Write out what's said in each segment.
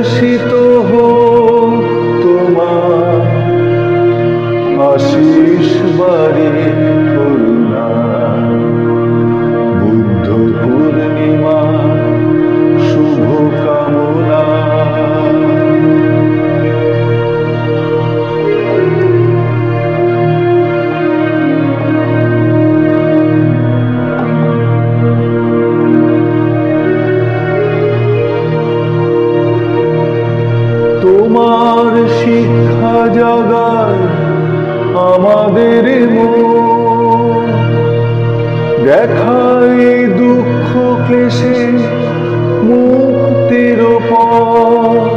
বর্ষিত হোক তোমার আশিস বাড়ি করুণা। বুদ্ধ পূর্ণিমা শুভ কামনা। তোমার শিক্ষা জাগায় আমাদের মন, দেখায় দুঃখ ক্লেশে মুক্তির পথ,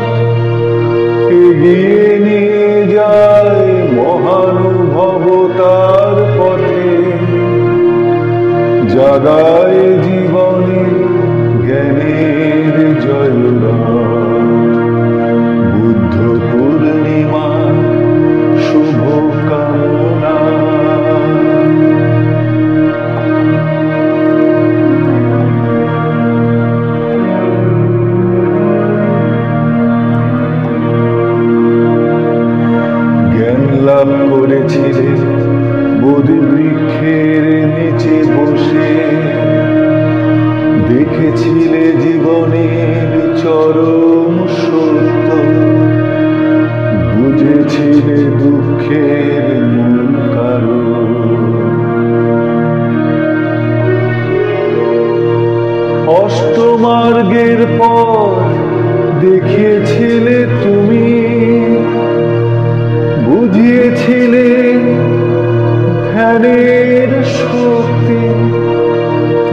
এগিয়ে নিয়ে যায় মহানুভবতার পথে, জাগায় জীবনে জ্ঞানের জয়গান। বুদ্ধ পূর্ণিমা শুভ কামনা। জ্ঞান লাভ করেছিলে বোধি বৃক্ষের নিচে বসে, দেখেছিলে জীবনের চরম সত্য, বুঝেছিলে দুঃখের মূল কারণ। অষ্টমার্গের পর দেখিয়েছিলে তুমি, বুঝিয়েছিলে ধ্যানের শক্তি,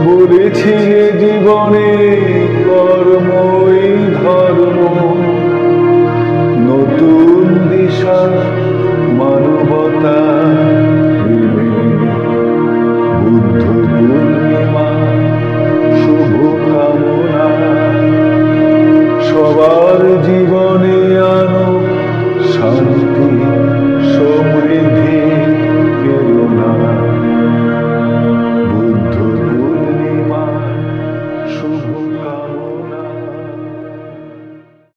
বলেছিলে জীবনে কর্মই ধর্ম। নতুন দিশা মানবতা দিলে। বুদ্ধ পূর্ণিমা শুভ কামনা। সবার জীবনে